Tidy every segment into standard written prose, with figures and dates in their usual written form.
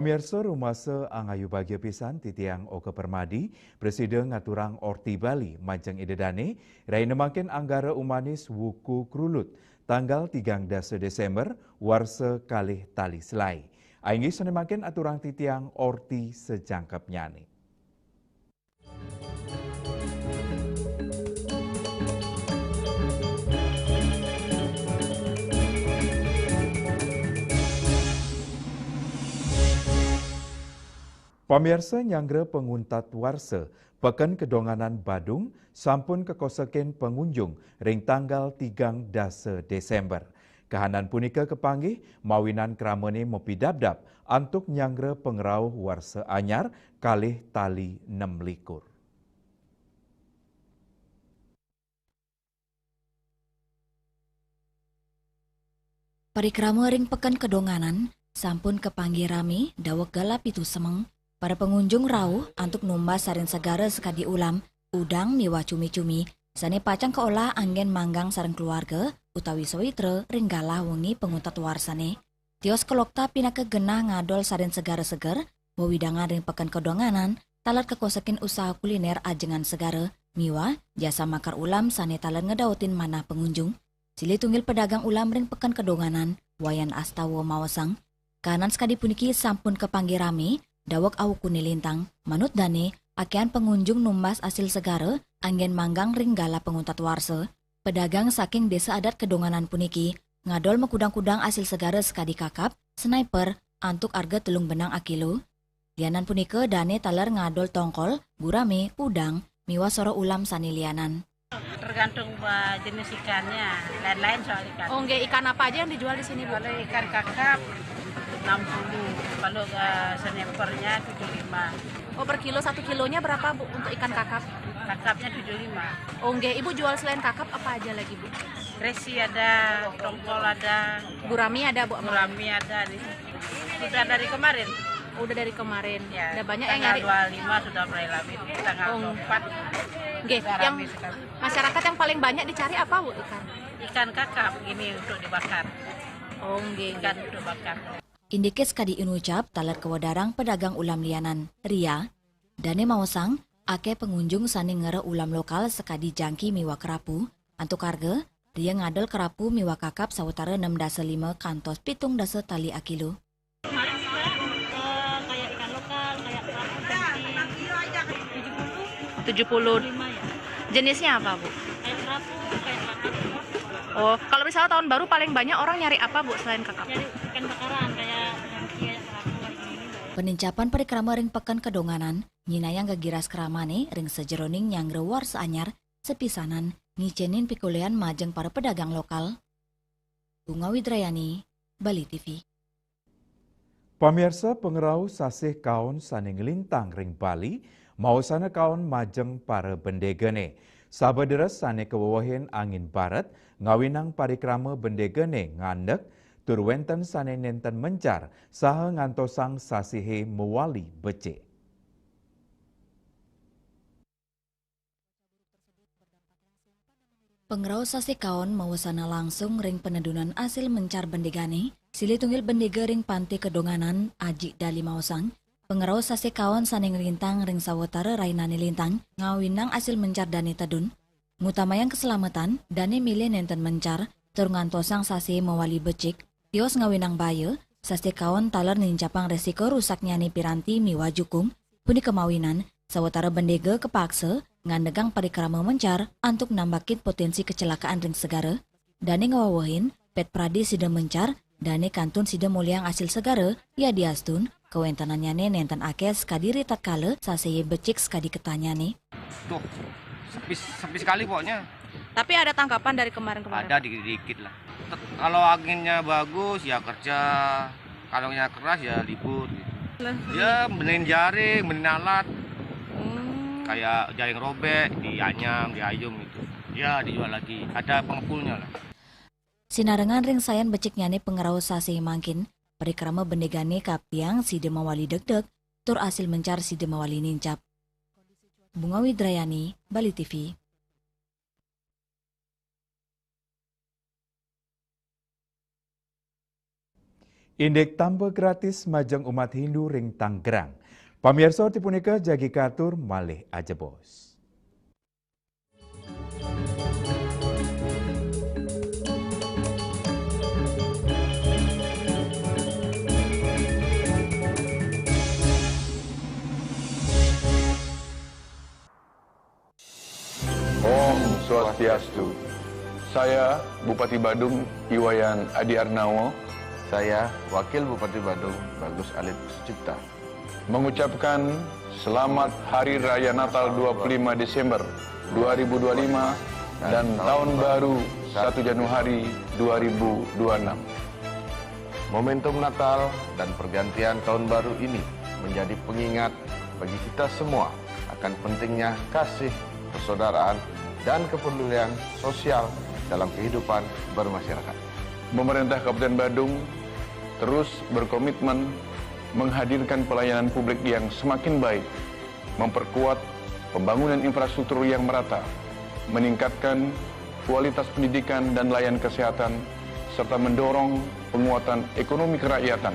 Pemirsa rumase angayu bagia pisan titiang oke permadi, Presiden ngaturang Orti Bali majeng idedane, raina makin anggara umanis wuku krulut, tanggal 13 Desember, warse kalih tali selai. Ainggi sone makin aturang titiang Orti sejangkep nyani. Pamirsa nyanggre penguntat warse, peken kedonganan Badung, sampun kekosekin pengunjung ring tanggal 13 Desember. Kahanan punika kepanggih, mawinan kramene mopidabdab antuk nyanggre pengerau warse anyar kalih tali 6 likur. Parikrama ring peken kedonganan, sampun kepanggih rame, dawek galap itu semeng. Para pengunjung rauh antuk numbas sarin segara sekadi ulam, udang miwa cumi-cumi, sane pacang keolah anggen manggang sareng keluarga, utawi soitre ring galah wengi penguntat warsane. Tios kelokta pinake genah ngadol sarin segara seger, wewidangan ring peken kedonganan, talat kekosekin usaha kuliner ajengan segara, miwa jasa makar ulam sane talat ngedautin mana pengunjung. Sili tunggil pedagang ulam ring peken kedonganan, wayan astawa mawasang. Kanan sekadi puniki sampun kepanggih rame, dawak awu kunilintang, manut dane, akean pengunjung numbas asil segara, anggen manggang ring gala penguntat warse. Pedagang saking desa adat kedonganan puniki, ngadol mekudang-kudang asil segara sekadi kakap, sniper, antuk arga telung benang akilo. Lianan punike dane taler ngadol tongkol, gurame, udang, miwa soro ulam sani lianan. Tergantung jenis ikannya, lain-lain soal ikan. Oh, nggak, ikan apa aja yang dijual di sini, Bu? Kalau ikan kakap 60, kalau snipernya 75. Oh, per kilo, 1 kilonya berapa, Bu, untuk ikan kakap? Kakapnya 75. Oh, nggak, Ibu jual selain kakap apa aja lagi, Bu? Resi ada, tongkol ada, Gurami ada, Bu? gurami ada. Sudah dari kemarin. Udah dari kemarin. Ya, Udah banyak yang nyari. Tanggal 25 sudah mulai lamin. Tanggal 24 Nggak, sudah yang rame sekali. masyarakat yang paling banyak dicari apa, Bu, ikan? Ikan kakap ini untuk dibakar. Oh, nggak. Ikan untuk bakar. Indikes kadi inucap talat kewadarang pedagang ulam lianan, Ria. Dane mawasang, ake pengunjung sani ngere ulam lokal sekadi jangki miwa kerapu. Antuk harga, Ria ngadel kerapu miwa kakap sawetara 6,5 kantos 7 tali akilo. Kayak ikan lokal, kayak kerapu jangki 70. 5 ya. Jenisnya apa, Bu? Kayak kerapu, kayak kakap. Oh, kalau misalnya tahun baru paling banyak orang nyari apa, Bu, selain kakap? Jadi ikan bakaran kayak jangki, kayak kerapu kayak gini. Penincapan parikrama ring peken kedonganan, nyinayang gagiras keramane ring sejeroning nyangre warse anyar, sepisanan, ngicenin pikulean majeng para pedagang lokal. Bunga Widrayani, Bali TV. Pamirsa pengerau sasih kaon saning lintang ring Bali, mau sana kaon majeng para bendegene. Sabederes sane kewawahin angin barat, ngawinang parikrama bendegene ngandek, turwenten sane nenten mencar, saha ngantosang sasihe mewali becik. Pengerau sasi kaon mawasana langsung ring penedunan asil mencar bendegane, sili tunggil bendega ring panti kedonganan, aji dali mawasang. Pengerau sasi kaon saning lintang ring sawetara rainani lintang, ngawinang asil mencar dani tedun. Ngutamayang keselamatan, dani milih nenten mencar, tur ngantosang sasi mewali becik, tios ngawinang baye, sasi kaon taler nincapang resiko rusaknya ni piranti miwa jukum, puni kemawinan, sawetara bendega kepaksa, ngandegang parikrama mencar antuk nambakit potensi kecelakaan ring segara. Dane ngawawahin, pet pradi sida mencar, dane kantun sida muliang asil segara, ya diastun, kewentanannya nenten akes kadiri tatkala saseye becik sekadi ketanyane. Tuh, sepi sekali pokoknya. Tapi ada tangkapan dari kemarin-kemarin? Ada dikit-dikit lah. Kalau anginnya bagus ya kerja, kalau anginnya keras ya libur gitu. Ya benerin jaring, benerin alat. Kayak jaring robek, dianyam, diayum gitu. Ya dijual lagi, ada pengepulnya lah. Sinarengan ring sayan becik nyane pengerau sase mangkin, parikrama bendegane kaptiang si demawali deg-deg, tur asil mencar si demawali nincap. Bunga Widrayani, Bali TV. Indek tambah gratis majang umat Hindu ring Tanggerang. Pamirsa Orti punika jagi katur malih aja bos. Om Swastiastu. Saya Bupati Badung Iwayan Adi Arnawo. Saya Wakil Bupati Badung Bagus Alit Sucipta. Mengucapkan selamat Hari Raya Natal 25 Desember 2025 dan Tahun Baru 1 Januari 2026. Momentum Natal dan pergantian Tahun Baru ini menjadi pengingat bagi kita semua akan pentingnya kasih, persaudaraan, dan kepedulian sosial dalam kehidupan bermasyarakat. Pemerintah Kabupaten Badung terus berkomitmen menghadirkan pelayanan publik yang semakin baik, memperkuat pembangunan infrastruktur yang merata, meningkatkan kualitas pendidikan dan layanan kesehatan, serta mendorong penguatan ekonomi kerakyatan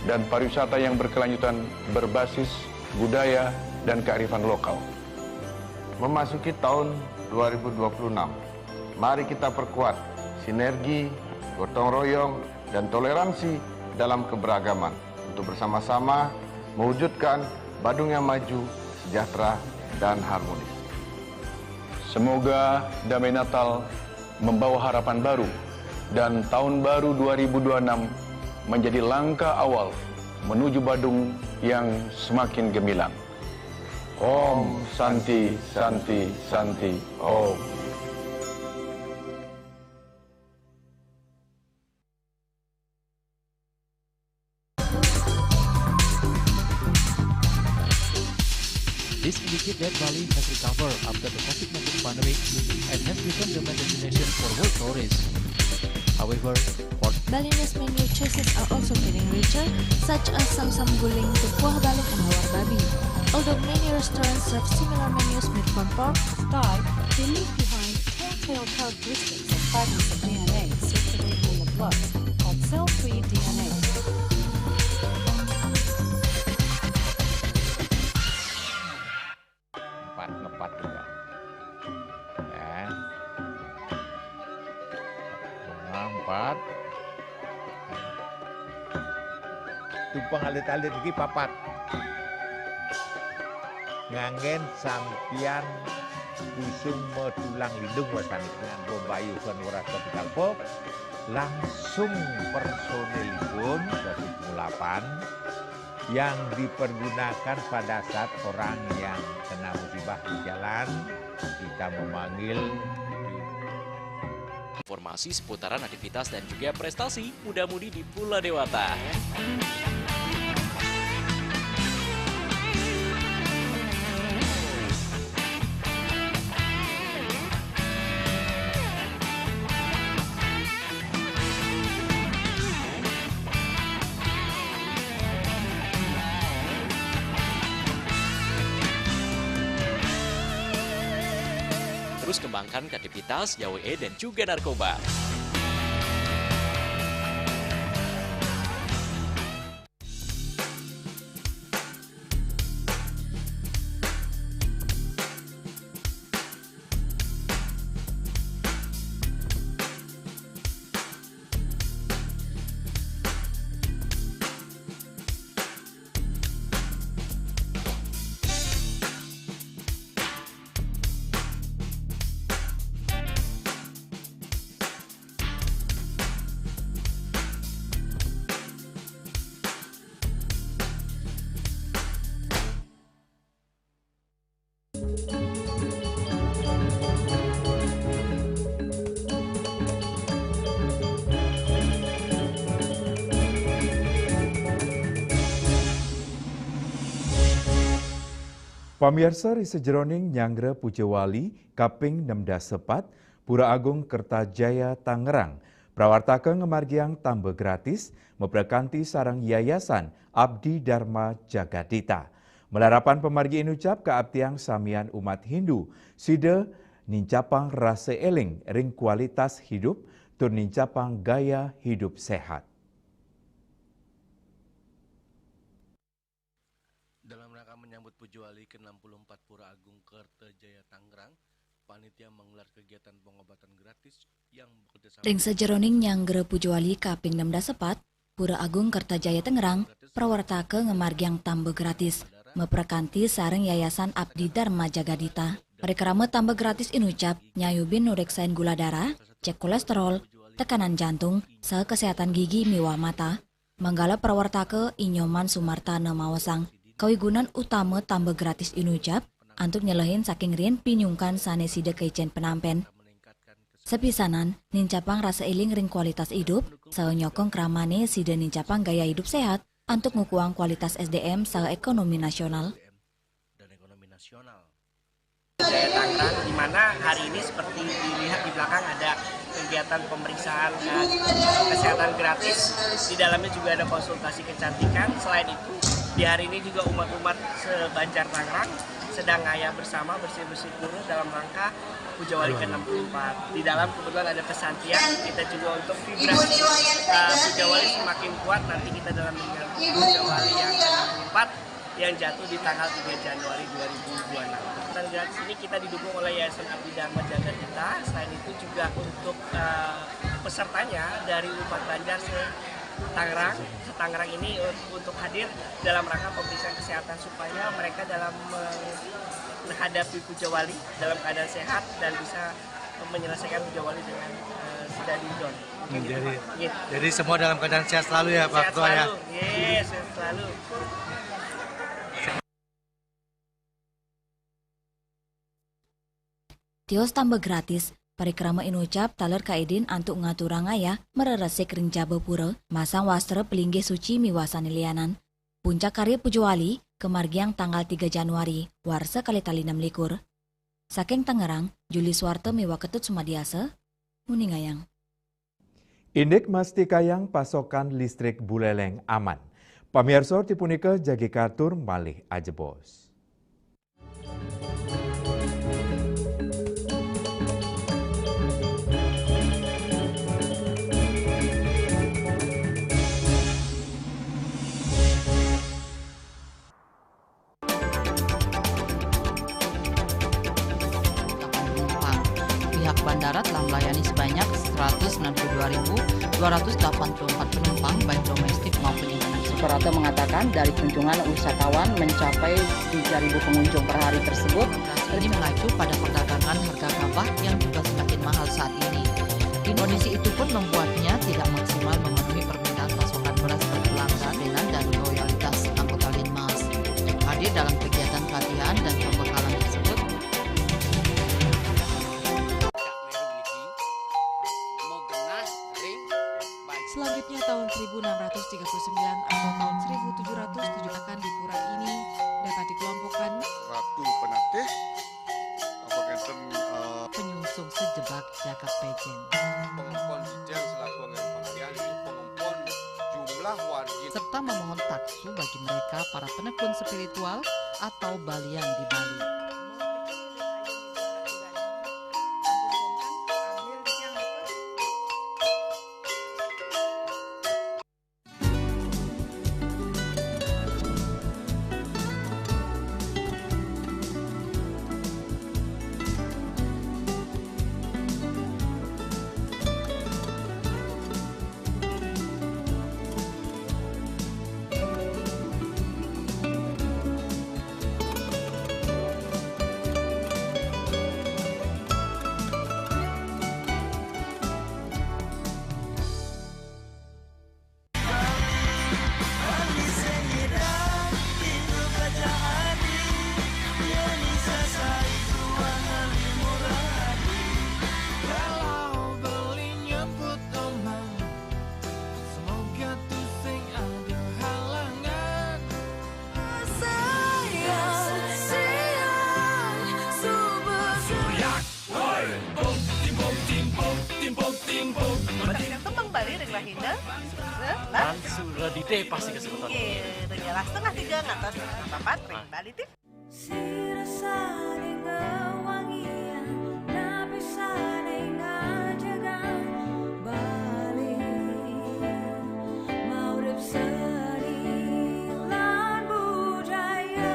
dan pariwisata yang berkelanjutan berbasis budaya dan kearifan lokal. Memasuki tahun 2026, mari kita perkuat sinergi, gotong royong, dan toleransi dalam keberagaman untuk bersama-sama mewujudkan Badung yang maju, sejahtera, dan harmonis. Semoga damai Natal membawa harapan baru dan Tahun Baru 2026 menjadi langkah awal menuju Badung yang semakin gemilang. Om Santi Santi Santi Om. This indicates that Bali has recovered after the COVID-19 pandemic and has become the main destination for world tourists. However, Balinese menu choices are also getting richer, such as Sam-Sam Guling, Tupuah Balik, and Hawar Babi. Although many restaurants serve similar menus made from pork, Thai, they leave behind telltale characteristics of fragments of DNA circulating in the blood, called cell-free DNA. Ngepat juga ya, empat tumpang alit-alit lagi papat ngangen sampian kusung metulang lindung wasanik dengan bombayu kan waras kapital pop langsung personilipun 108 yang dipergunakan pada saat orang yang kena musibah di jalan, kita memanggil. Informasi seputaran aktivitas dan juga prestasi muda-mudi di Pulau Dewata. Terus kembangkan kreativitas, YWE, dan juga narkoba. Pamirsa risa jeroning Nyangre Pucewali kaping 16 sepat Pura Agung Kertajaya Tangerang prawartaka ngemargiang tambah gratis memperkanti sarang yayasan Abdi Dharma Jagadita. Melarapan pemargi inucap keabtiang samian umat Hindu sida nincapang rasa eling ring kualitas hidup tur nincapang gaya hidup sehat. Dalam rangka menyambut Pujuali ke-64 Pura Agung Kertajaya Tangerang, panitia menggelar kegiatan pengobatan gratis yang bekerjasama. Ring sejeroning nyanggere Pujuali kaping 64, Pura Agung Kertajaya Tangerang, prawartake ngemargiang tambah gratis, meprekanti sareng Yayasan Abdi Dharma Jagadita. Parekrama tambah gratis inucap, nyayubin nureksain gula darah, cek kolesterol, tekanan jantung, saha kesehatan gigi miwa mata. Manggala prawartake Inyoman Sumartana Mawasang, kawigunan utama tambah gratis inucap, untuk nyelehin saking rien pinyungkan sanesida keicen penampen. Sepisanan, nincapang rasa iling ring kualitas hidup, saha nyokong kramane sida nincapang gaya hidup sehat, untuk ngukuang kualitas SDM saha ekonomi nasional. Jaya Tangerang, di mana hari ini seperti dilihat di belakang ada kegiatan pemeriksaan kesehatan gratis. Di dalamnya juga ada konsultasi kecantikan. Selain itu, di hari ini juga umat-umat sebanjar Tangerang sedang ngayah bersama bersih-bersih kurus dalam rangka Pujawali ke-64. Di dalam kebetulan ada pesantian, kita juga untuk vibrasi Pujawali semakin kuat. Nanti kita dalam mengganti Pujawali yang ke-64 yang jatuh di tanggal 3 Januari 2026. Dan gratis ini kita didukung oleh Yayasan Abdi Dharma Jagadita. Selain itu juga untuk pesertanya dari umat Banjar Tangerang ini untuk hadir dalam rangka pemeriksaan kesehatan supaya mereka dalam menghadapi Pujawali dalam keadaan sehat dan bisa menyelesaikan Pujawali dengan tidak didon. Jadi semua dalam keadaan sehat selalu ya Pak Ketua ya? Yes, sehat selalu. Tios tambah gratis, parikrama inucap taler kaidin antuk ngaturang ayah mereresik ring jaba pura, masang wastra pelinggih suci miwasan lianan. Puncak karya Pujuali, kemargiang tanggal 3 Januari, warsa kali tali 6 likur. Saking Tangerang, Juli Suwarte miwa ketut sumadiasa, muningayang. Indek mastikayang pasokan listrik Buleleng aman. Pamirsa tipunika jagi katur malih ajebos. Bandara telah melayani sebanyak 192.284 penumpang baik domestik maupun internasional. Suprapto mengatakan dari kunjungan wisatawan mencapai 3.000 pengunjung per hari tersebut. Ini mengacu pada perdagangan harga gabah yang juga semakin mahal saat ini. Kondisi itu pun membuatnya tidak maksimal memenuhi permintaan pasokan beras per pelanggan dan loyalitas anggota Linmas. Hadir dalam kegiatan pelatihan dan pembekalan tersebut. Selanjutnya tahun 1639 atau tahun 1707 akan di pura ini dapat dikelompokkan Ratu Penatih, penyungsung sejebak Jakab Pejen, pengumpul Sijen selaku anggaran pengalian ini pengumpul jumlah warga serta memohon taksu bagi mereka para penekun spiritual atau balian di Bali. Dite pasti kesebutan. Iya, jelas setengah 3 ngatas papat ring Bali tip. Budaya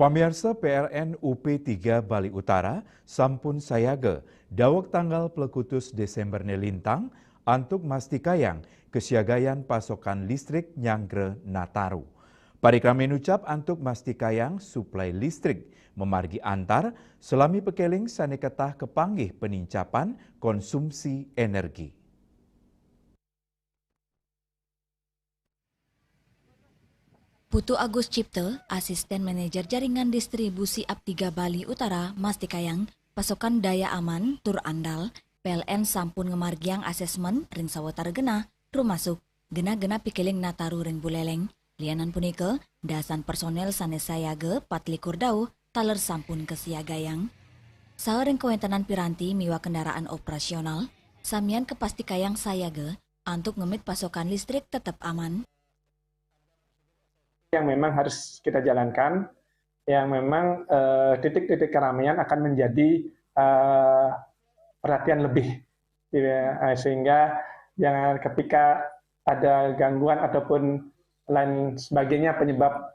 Pamirsa PLN UP3 Bali Utara sampun sayaga dawek tanggal pelekutus Desember nelintang antuk mastikayang kesiagayan pasokan listrik nyangre Nataru. Parikramen ucap antuk mastikayang suplai listrik memargi antar selami pekeling saneketah kepanggih penincapan konsumsi energi. Putu Agus Cipte, Asisten Manajer Jaringan Distribusi AP3 Bali Utara, mastikayang pasokan daya aman tur andal, PLN sampun ngemargiang asesmen ring sawetara gena, rumasuk, gena-gena pikeling Nataru ring buleleng, lianan punike, dasan personel sanes sayage 24 dau, taler sampun kesiagayang. Saring kewentanan piranti miwa kendaraan operasional, samian kepastikayang sayage, antuk ngemit pasokan listrik tetap aman. Yang memang harus kita jalankan, yang memang titik-titik keramaian akan menjadi perhatian lebih, sehingga jangan ketika ada gangguan ataupun lain sebagainya penyebab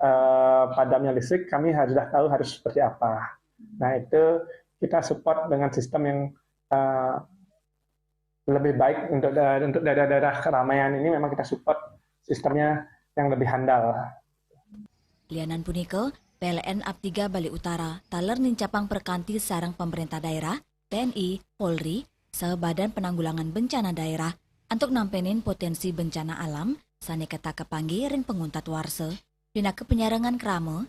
padamnya listrik, kami sudah tahu harus seperti apa. Nah itu kita support dengan sistem yang lebih baik untuk daerah-daerah keramaian ini, memang kita support sistemnya yang lebih handal. Lianan punike, PLN AP3 Bali Utara taler nincapang perkanti sarang pemerintah daerah, TNI, Polri, Badan Penanggulangan Bencana Daerah untuk nampenin potensi bencana alam saneketa kepanggi ring penguntat warse. Pina ke penyarangan kramo,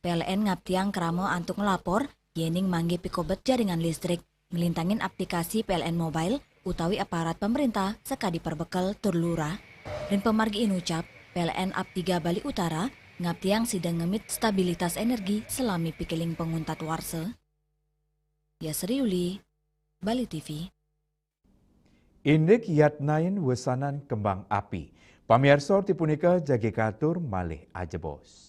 PLN ngaptiang kramo antuk ngelapor yening manggi pikobet jaringan listrik, ngelintangin aplikasi PLN Mobile utawi aparat pemerintah sekadi perbekal tur lurah. Dan pemargi inucap, PLN AP3 Bali Utara ngaptiang sidang ngemit stabilitas energi selami pikeling penguntat warse. Ya Seriuli, Bali TV. Indik yatnain wesanan kembang api. Pamirsa Orti punika jage katur malih ajebos.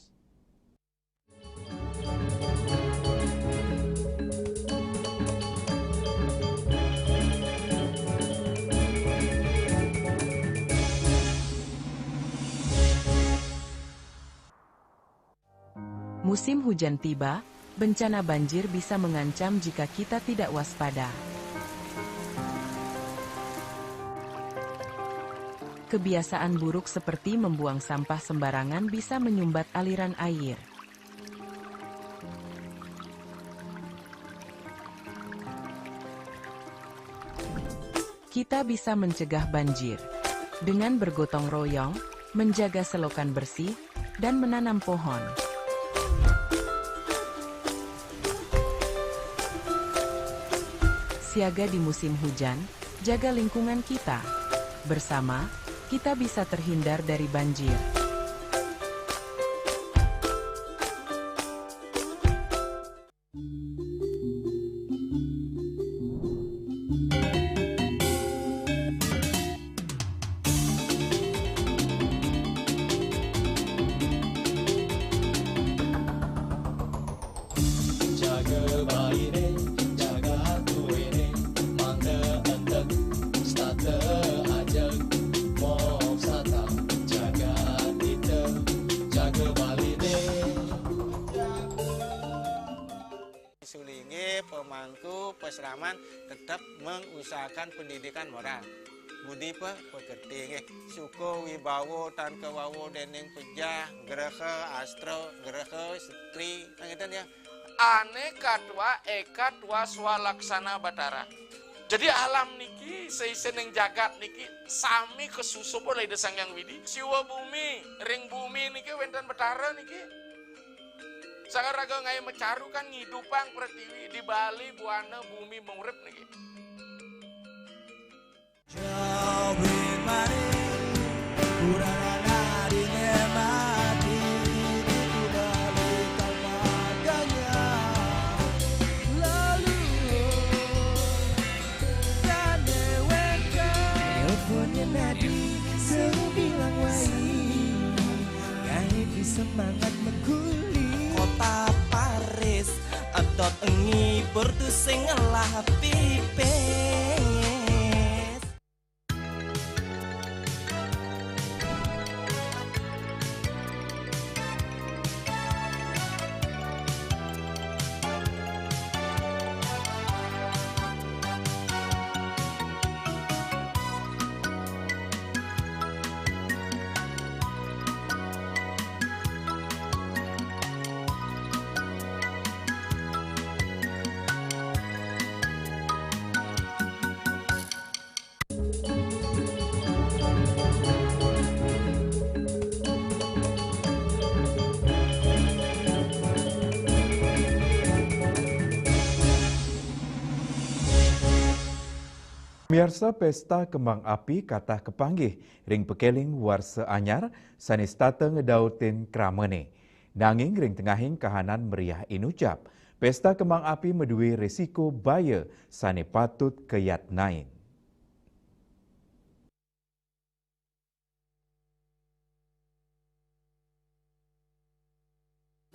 Musim hujan tiba, bencana banjir bisa mengancam jika kita tidak waspada. Kebiasaan buruk seperti membuang sampah sembarangan bisa menyumbat aliran air. Kita bisa mencegah banjir dengan bergotong royong, menjaga selokan bersih, dan menanam pohon. Siaga di musim hujan, jaga lingkungan kita. Bersama, kita bisa terhindar dari banjir. Pemangku peseraman tetap mengusahakan pendidikan moral. Budi pekerti suko wibawo tan kewawo dening pejah gereha astro gereha setri ngeten ya. Aneka tua eka tua swalaksana batara. Jadi alam niki seiseneng jagat niki sami kesusup oleh desang yang widi. Siwa bumi ring bumi niki wenten batara niki. Sangat raga ngai mecaru kan ngidupang pertiwi di Bali buana bumi mengurip niki. Semangat meguli kota Paris adot ngibur tu sing ngelah pipes. Pemirsa pesta kembang api katah kepanggih ring pekeling warsa anyar sanis tata ngedautin kramene. Nanging ring tengahing kahanan meriah inucap, pesta kembang api medui resiko baya sane patut keyat nain.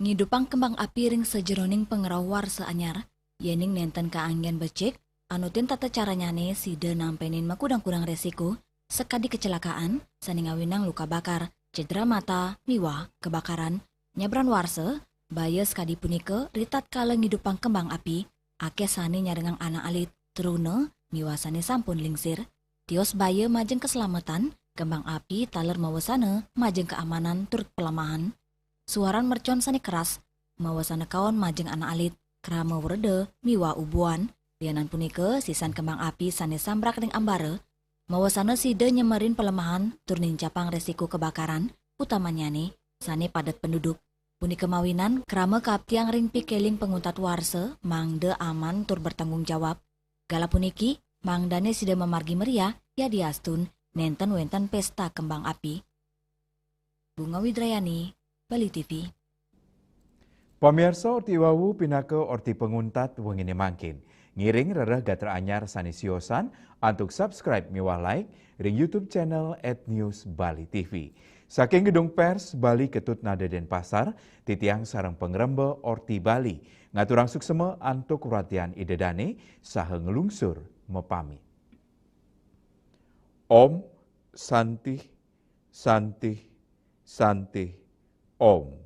Ngidupang kembang api ring sejeroning pengerau warsa anyar, yening nenten kaanggen becek, anutin tata caranyane sida nampenin makudang-kudang resiko, sekadi kecelakaan, saningawinang luka bakar, cedera mata, miwa, kebakaran, nyabran warsa, baya sekadi punike, ritat kala ngidupang kembang api, ake sane nyarengang anak alit, teruna, miwa sane sampun lingsir, tios baya majeng keselamatan, kembang api taler mawasana, majeng keamanan turut pelamahan, suaran mercon sane keras, mawasana kawan majeng anak alit, krama werde, miwa ubuan, lianan punike sisan kembang api sane sambrak ring ambare, mawasana sida nyemerin pelemahan turning capang resiko kebakaran, utamanya nih, sane padat penduduk. Punike mawinan krama kaptiang ring pikeling penguntat warse, mangde aman tur bertanggung jawab. Gala puniki, mangdane sida memargi meriah, ya diastun, nenten wenten pesta kembang api. Bunga Widrayani, Bali TV. Pemirsa Orti Wawu pinake Orti penguntat wengine mangkin. Ngiring rereh gatra anyar sanisiosan untuk subscribe miwah like ring YouTube channel @newsbali.tv. Saking gedung pers Bali Ketut Nada Denpasar, titiang sarang pengrembe Orti Bali, ngaturang sukseme antuk ratian idedane saha ngelungsur mepami. Om Santi Santi Santi Om.